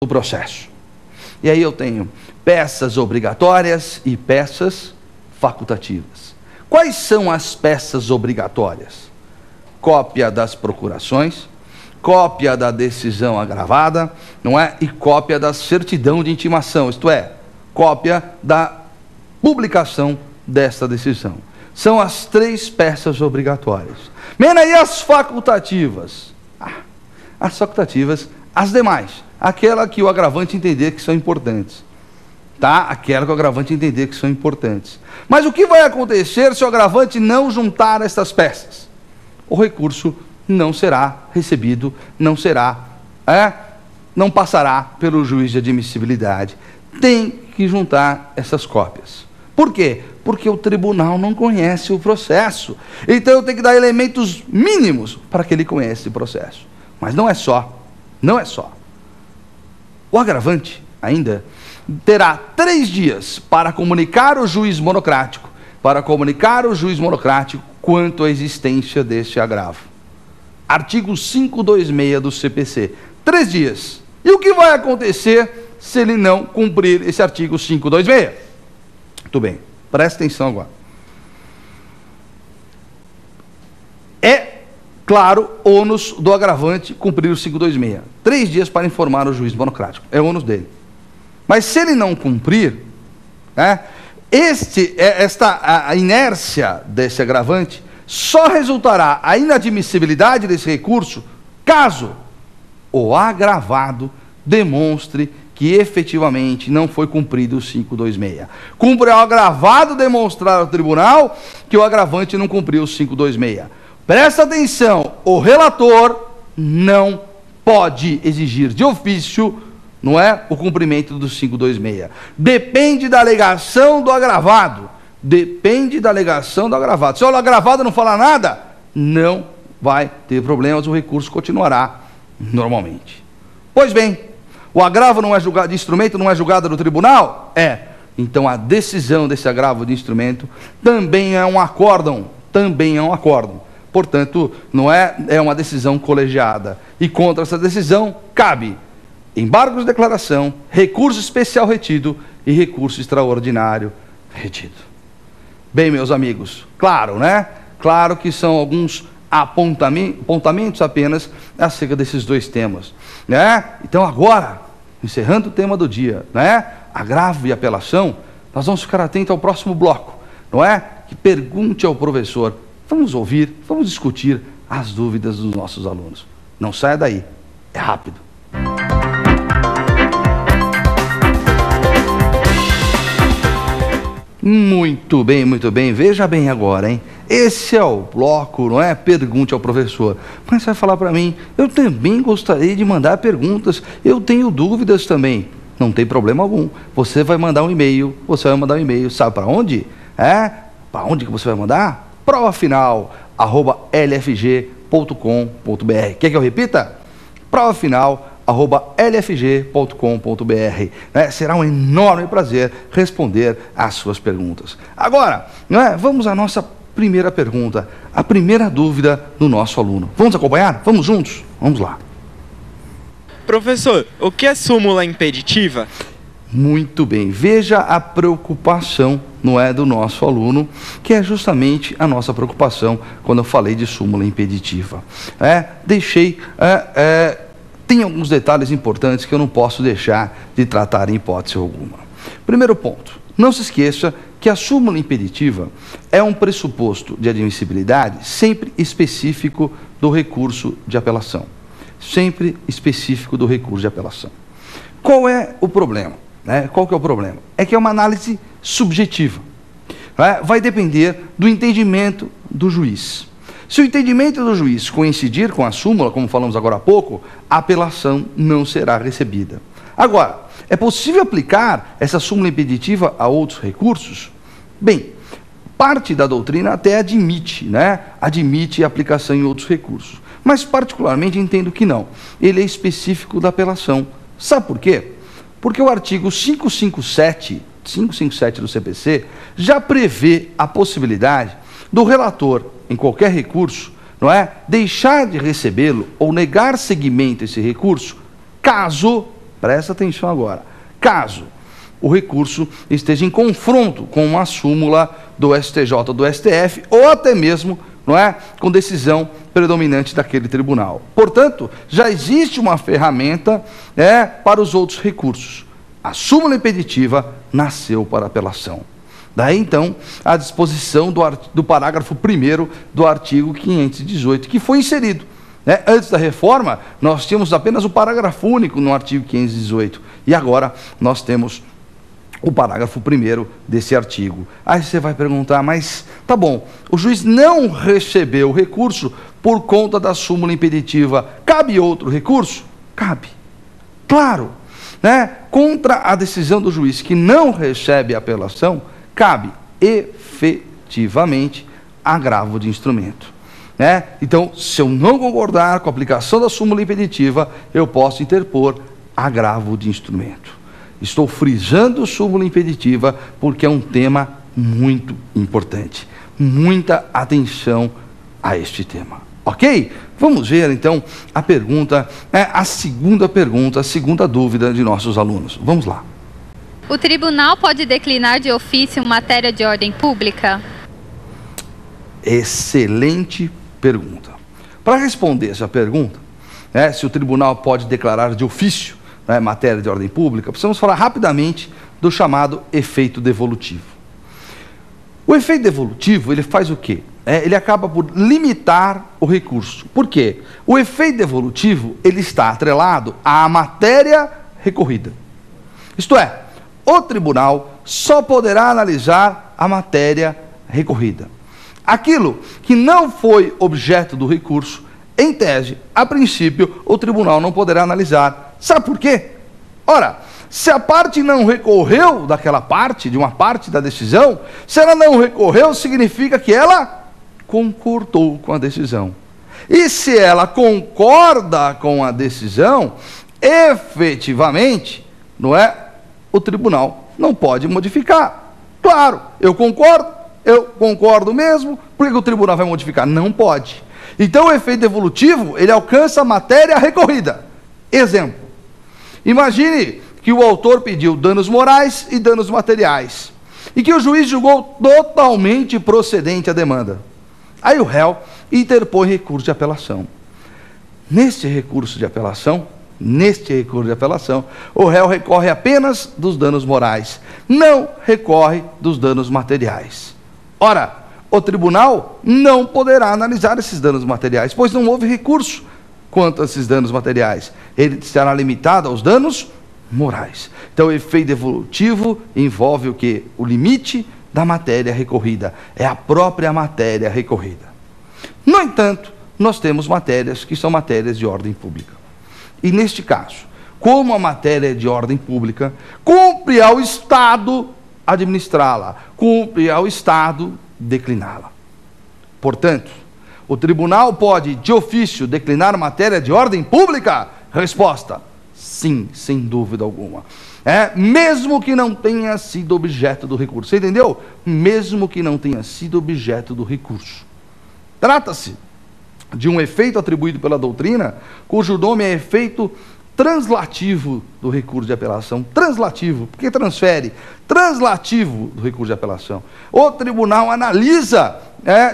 do processo. E aí eu tenho peças obrigatórias e peças facultativas. Quais são as peças obrigatórias? Cópia das procurações, cópia da decisão agravada, não é? E cópia da certidão de intimação, isto é, cópia da publicação desta decisão. São as 3 peças obrigatórias. Mena aí as facultativas. As facultativas, as demais. Aquela que o agravante entender que são importantes. Tá? Aquela que o agravante entender que são importantes. Mas o que vai acontecer se o agravante não juntar estas peças? O recurso não será recebido, não passará pelo juiz de admissibilidade. Tem que juntar essas cópias. Por quê? Porque o tribunal não conhece o processo. Então eu tenho que dar elementos mínimos para que ele conheça o processo. Mas não é só. O agravante ainda terá 3 dias para comunicar ao juiz monocrático, quanto à existência deste agravo. Artigo 526 do CPC. 3 dias. E o que vai acontecer se ele não cumprir esse artigo 526? Muito bem, presta atenção agora. É, claro, ônus do agravante cumprir o 526. 3 dias para informar o juiz monocrático. É ônus dele. Mas se ele não cumprir, a inércia desse agravante só resultará a inadmissibilidade desse recurso caso o agravado demonstre que efetivamente não foi cumprido o 526. Cumpre ao agravado demonstrar ao tribunal que o agravante não cumpriu o 526. Presta atenção, o relator não pode exigir de ofício, não é, o cumprimento do 526. Depende da alegação do agravado. Se o agravado não falar nada, não vai ter problemas, o recurso continuará normalmente. Pois bem, o agravo não é julgado, de instrumento não é julgado no tribunal? Então a decisão desse agravo de instrumento também é um acórdão. Portanto, não é uma decisão colegiada. E contra essa decisão cabe embargo de declaração, recurso especial retido e recurso extraordinário retido. Bem, meus amigos, claro, né? Claro que são alguns apontamentos apenas acerca desses 2 temas, né? Então agora, encerrando o tema do dia, né? Agravo e apelação, nós vamos ficar atentos ao próximo bloco, não é? Que pergunte ao professor. Vamos ouvir, vamos discutir as dúvidas dos nossos alunos. Não saia daí, é rápido. Muito bem, veja bem agora, hein? Esse é o bloco, não é? Pergunte ao professor. Mas você vai falar para mim, eu também gostaria de mandar perguntas, eu tenho dúvidas também. Não tem problema algum. Você vai mandar um e-mail, sabe para onde? Para onde que você vai mandar? provafinal@lfg.com.br. Quer que eu repita? provafinal@lfg.com.br. Será um enorme prazer responder às suas perguntas. Agora, vamos à nossa primeira pergunta, a primeira dúvida do nosso aluno. Vamos acompanhar? Vamos juntos? Vamos lá. Professor, o que é súmula impeditiva? Muito bem, veja a preocupação, do nosso aluno, que é justamente a nossa preocupação quando eu falei de súmula impeditiva. Tem alguns detalhes importantes que eu não posso deixar de tratar em hipótese alguma. Primeiro ponto, não se esqueça que a súmula impeditiva é um pressuposto de admissibilidade sempre específico do recurso de apelação. Qual é o problema? Qual que é o problema? É que é uma análise subjetiva. Vai depender do entendimento do juiz. Se o entendimento do juiz coincidir com a súmula, como falamos agora há pouco, a apelação não será recebida. Agora, é possível aplicar essa súmula impeditiva a outros recursos? Bem, parte da doutrina até admite, admite a aplicação em outros recursos. Mas, particularmente, entendo que não. Ele é específico da apelação. Sabe por quê? Porque o artigo 557 do CPC já prevê a possibilidade do relator, em qualquer recurso, deixar de recebê-lo ou negar seguimento a esse recurso, caso Presta atenção agora. Caso o recurso esteja em confronto com uma súmula do STJ, do STF, ou até mesmo, não é, com decisão predominante daquele tribunal. Portanto, já existe uma ferramenta para os outros recursos. A súmula impeditiva nasceu para apelação. Daí, então, a disposição do parágrafo 1º do artigo 518, que foi inserido. Antes da reforma, nós tínhamos apenas o parágrafo único no artigo 518, e agora nós temos o parágrafo 1º desse artigo. Aí você vai perguntar, mas tá bom, o juiz não recebeu o recurso por conta da súmula impeditiva. Cabe outro recurso? Cabe. Claro, contra a decisão do juiz que não recebe a apelação, cabe efetivamente agravo de instrumento. Então, se eu não concordar com a aplicação da súmula impeditiva, eu posso interpor agravo de instrumento. Estou frisando súmula impeditiva porque é um tema muito importante. Muita atenção a este tema. Ok? Vamos ver, então, a pergunta, a segunda dúvida de nossos alunos. Vamos lá. O tribunal pode declinar de ofício matéria de ordem pública? Excelente pergunta. Para responder essa pergunta, se o tribunal pode declarar de ofício matéria de ordem pública, precisamos falar rapidamente do chamado efeito devolutivo. O efeito devolutivo, ele faz o quê? Ele acaba por limitar o recurso. Por quê? O efeito devolutivo, ele está atrelado à matéria recorrida. Isto é, o tribunal só poderá analisar a matéria recorrida. Aquilo que não foi objeto do recurso, em tese, a princípio, o tribunal não poderá analisar. Sabe por quê? Ora, se a parte não recorreu daquela parte, de uma parte da decisão, se ela não recorreu, significa que ela concordou com a decisão. E se ela concorda com a decisão, efetivamente, o tribunal não pode modificar. Claro, eu concordo mesmo, por que o tribunal vai modificar? Não pode. Então, o efeito devolutivo, ele alcança a matéria recorrida. Exemplo, imagine que o autor pediu danos morais e danos materiais, e que o juiz julgou totalmente procedente a demanda. Aí o réu interpõe recurso de apelação. Neste recurso de apelação, o réu recorre apenas dos danos morais, não recorre dos danos materiais. Ora, o tribunal não poderá analisar esses danos materiais, pois não houve recurso quanto a esses danos materiais. Ele estará limitado aos danos morais. Então, o efeito devolutivo envolve o quê? O limite da matéria recorrida. É a própria matéria recorrida. No entanto, nós temos matérias que são matérias de ordem pública. E neste caso, como a matéria é de ordem pública, cumpre ao Estado administrá-la, cumpre ao Estado decliná-la. Portanto, o tribunal pode, de ofício, declinar matéria de ordem pública? Resposta: sim, sem dúvida alguma. Mesmo que não tenha sido objeto do recurso. Você entendeu? Mesmo que não tenha sido objeto do recurso. Trata-se de um efeito atribuído pela doutrina, cujo nome é efeito translativo do recurso de apelação. Translativo, porque transfere. Translativo do recurso de apelação. O tribunal analisa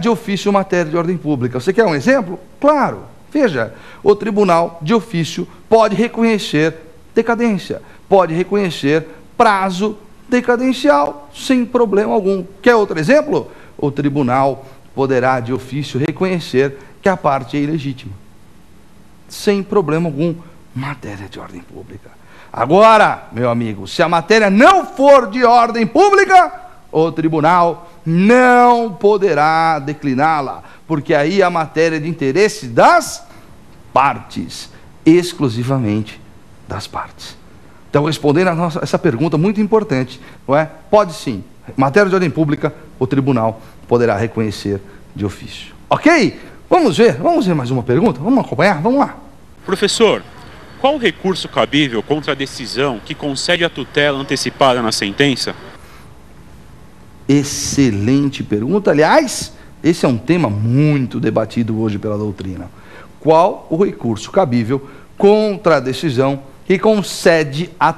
de ofício matéria de ordem pública. Você quer um exemplo? Claro. Veja, o tribunal de ofício pode reconhecer decadência, pode reconhecer prazo decadencial, sem problema algum. Quer outro exemplo? O tribunal poderá de ofício reconhecer que a parte é ilegítima, sem problema algum. Matéria de ordem pública. Agora, meu amigo, se a matéria não for de ordem pública, o tribunal não poderá decliná-la, porque aí a matéria de interesse das partes, exclusivamente das partes. Então, respondendo a essa pergunta muito importante, não é? Pode sim, matéria de ordem pública, o tribunal poderá reconhecer de ofício. Ok? Vamos ver mais uma pergunta? Vamos acompanhar? Vamos lá. Professor, qual o recurso cabível contra a decisão que concede a tutela antecipada na sentença? Excelente pergunta. Aliás, esse é um tema muito debatido hoje pela doutrina. Qual o recurso cabível contra a decisão que concede a